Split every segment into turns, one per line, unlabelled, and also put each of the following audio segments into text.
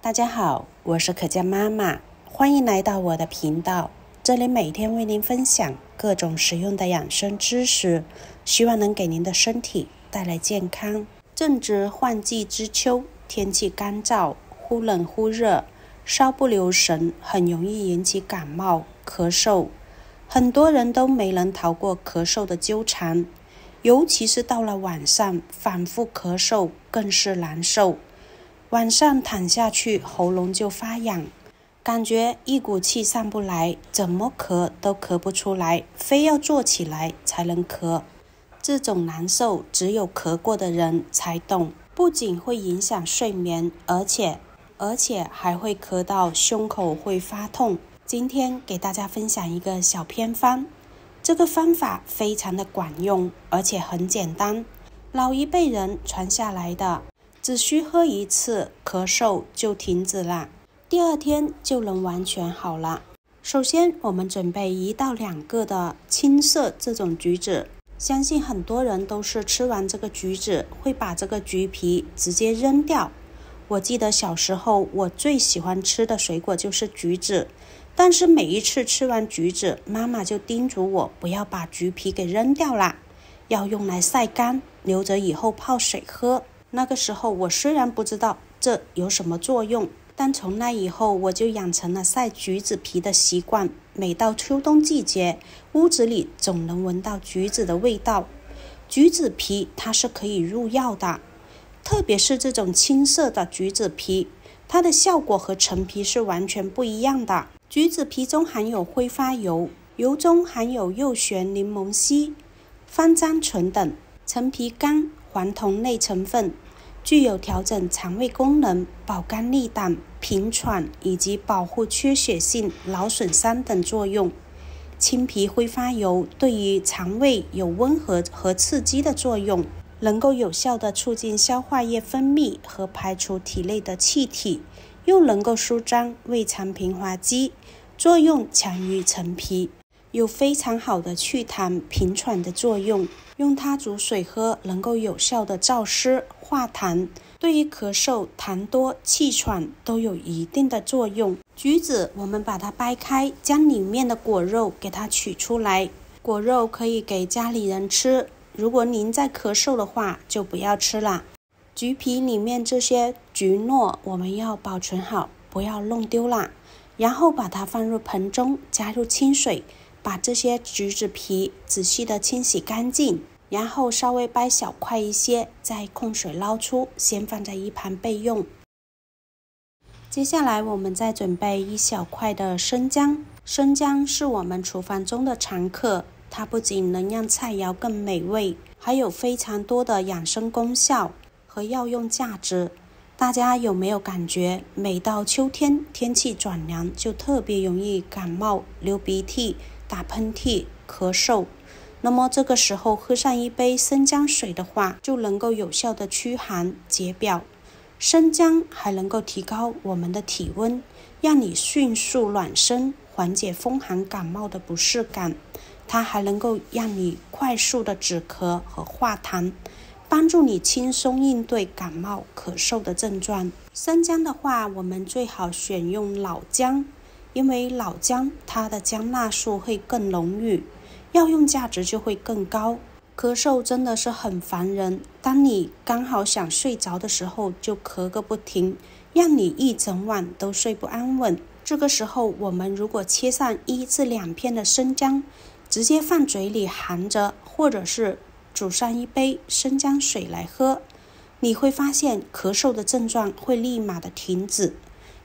大家好，我是可嘉妈妈，欢迎来到我的频道。这里每天为您分享各种实用的养生知识，希望能给您的身体带来健康。正值换季之秋，天气干燥，忽冷忽热，稍不留神很容易引起感冒、咳嗽。很多人都没能逃过咳嗽的纠缠，尤其是到了晚上，反复咳嗽更是难受。晚上躺下去，喉咙就发痒，感觉一股气上不来，怎么咳都咳不出来，非要坐起来才能咳。这种难受只有咳过的人才懂，不仅会影响睡眠，而且还会咳到胸口会发痛。今天给大家分享一个小偏方，这个方法非常的管用，而且很简单，老一辈人传下来的，只需喝一次，咳嗽就停止了，第二天就能完全好了。首先我们准备1到2个的青色这种橘子，相信很多人都是吃完这个橘子会把这个橘皮直接扔掉。我记得小时候我最喜欢吃的水果就是橘子，但是每一次吃完橘子，妈妈就叮嘱我不要把橘皮给扔掉啦，要用来晒干，留着以后泡水喝。那个时候我虽然不知道这有什么作用，但从那以后我就养成了晒橘子皮的习惯。每到秋冬季节，屋子里总能闻到橘子的味道。橘子皮它是可以入药的，特别是这种青色的橘子皮，它的效果和陈皮是完全不一样的。橘子皮中含有挥发油，油中含有右旋柠檬烯、芳樟醇等陈皮苷、黄酮类成分，具有调整肠胃功能、保肝利胆、平喘以及保护缺血性脑损伤等作用。青皮挥发油对于肠胃有温和和刺激的作用，能够有效地促进消化液分泌和排出体内的气体，又能够舒张胃肠平滑肌，作用强于陈皮，有非常好的祛痰平喘的作用。用它煮水喝，能够有效的燥湿化痰，对于咳嗽、痰多、气喘都有一定的作用。橘子我们把它掰开，将里面的果肉给它取出来，果肉可以给家里人吃，如果您在咳嗽的话就不要吃了。橘皮里面这些橘糯我们要保存好，不要弄丢了，然后把它放入盆中，加入清水，把这些橘子皮仔细的清洗干净，然后稍微掰小块一些，再控水捞出，先放在一旁备用。接下来我们再准备1小块的生姜，生姜是我们厨房中的常客，它不仅能让菜肴更美味，还有非常多的养生功效和药用价值。大家有没有感觉每到秋天天气转凉，就特别容易感冒、流鼻涕、打喷嚏、咳嗽？那么这个时候喝上一杯生姜水的话，就能够有效的驱寒解表。生姜还能够提高我们的体温，让你迅速暖身，缓解风寒感冒的不适感。它还能够让你快速的止咳和化痰，帮助你轻松应对感冒咳嗽的症状。生姜的话，我们最好选用老姜，因为老姜它的姜辣素会更浓郁，药用价值就会更高。咳嗽真的是很烦人，当你刚好想睡着的时候就咳个不停，让你一整晚都睡不安稳。这个时候我们如果切上1至2片的生姜，直接放嘴里含着，或者是煮上一杯生姜水来喝，你会发现咳嗽的症状会立马的停止。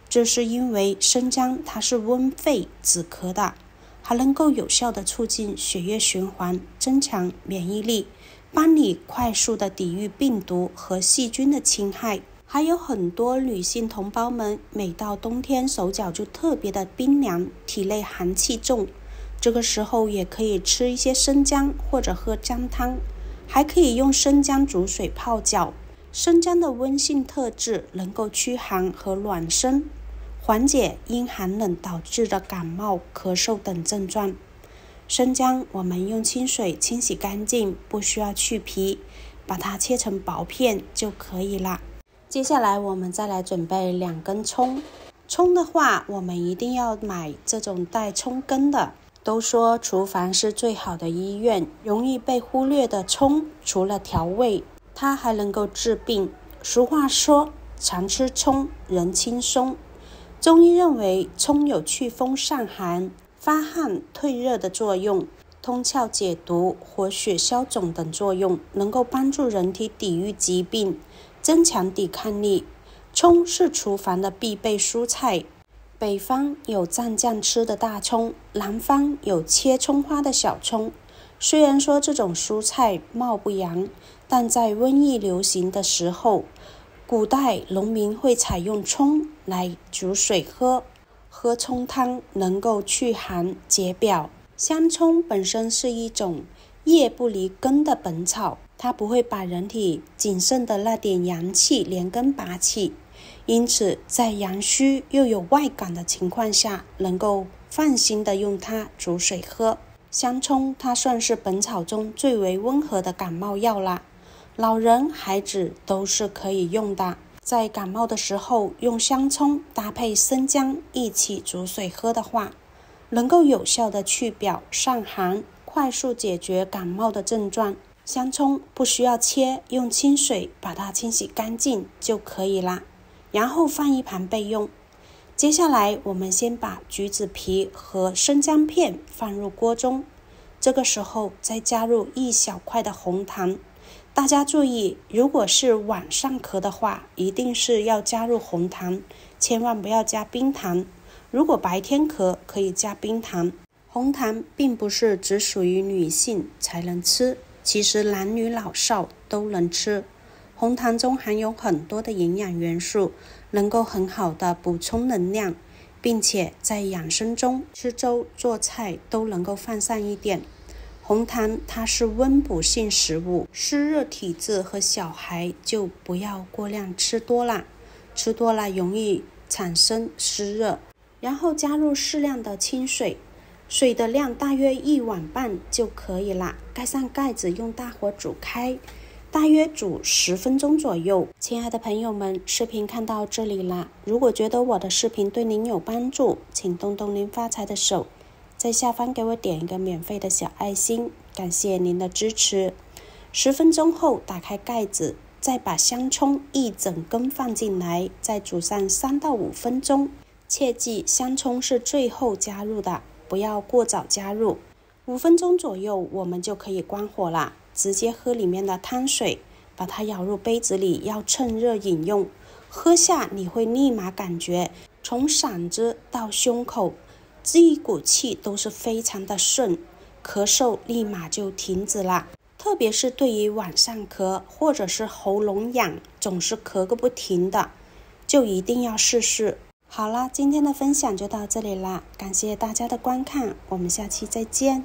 这是因为生姜它是温肺止咳的，还能够有效的促进血液循环，增强免疫力，帮你快速的抵御病毒和细菌的侵害。还有很多女性同胞们每到冬天手脚就特别的冰凉，体内寒气重，这个时候也可以吃一些生姜或者喝姜汤，还可以用生姜煮水泡脚。生姜的温性特质能够驱寒和暖身，缓解因寒冷导致的感冒、咳嗽等症状。生姜我们用清水清洗干净，不需要去皮，把它切成薄片就可以了。接下来我们再来准备2根葱。葱的话，我们一定要买这种带葱根的。都说厨房是最好的医院，容易被忽略的葱，除了调味，它还能够治病。俗话说，常吃葱，人轻松。中医认为，葱有祛风散寒、发汗退热的作用，通窍解毒、活血消肿等作用，能够帮助人体抵御疾病，增强抵抗力。葱是厨房的必备蔬菜。北方有蘸酱吃的大葱，南方有切葱花的小葱。虽然说这种蔬菜貌不扬，但在瘟疫流行的时候，古代农民会采用葱来煮水喝葱汤，能够祛寒解表。香葱本身是一种叶不离根的本草，它不会把人体仅剩的那点阳气连根拔起，因此在阳虚又有外感的情况下，能够放心的用它煮水喝。香葱它算是本草中最为温和的感冒药啦，老人孩子都是可以用的。在感冒的时候，用香葱搭配生姜一起煮水喝的话，能够有效的去表散寒，快速解决感冒的症状。香葱不需要切，用清水把它清洗干净就可以啦，然后放一旁备用。接下来我们先把橘子皮和生姜片放入锅中，这个时候再加入1小块的红糖。大家注意，如果是晚上咳的话，一定是要加入红糖，千万不要加冰糖。如果白天咳，可以加冰糖。红糖并不是只属于女性才能吃，其实男女老少都能吃。红糖中含有很多的营养元素，能够很好的补充能量，并且在养生中吃粥做菜都能够放上一点。红糖它是温补性食物，湿热体质和小孩就不要过量吃多啦，吃多了容易产生湿热。然后加入适量的清水，水的量大约1碗半就可以啦，盖上盖子，用大火煮开，大约煮10分钟左右。亲爱的朋友们，视频看到这里啦，如果觉得我的视频对您有帮助，请动动您发财的手，在下方给我点一个免费的小爱心，感谢您的支持。10分钟后打开盖子，再把香葱一整根放进来，再煮上3到5分钟。切记香葱是最后加入的，不要过早加入。5分钟左右我们就可以关火了，直接喝里面的汤水，把它舀入杯子里，要趁热饮用。喝下你会立马感觉从嗓子到胸口这一股气都是非常的顺，咳嗽立马就停止了。特别是对于晚上咳或者是喉咙痒，总是咳个不停的，就一定要试试。好了，今天的分享就到这里啦，感谢大家的观看，我们下期再见。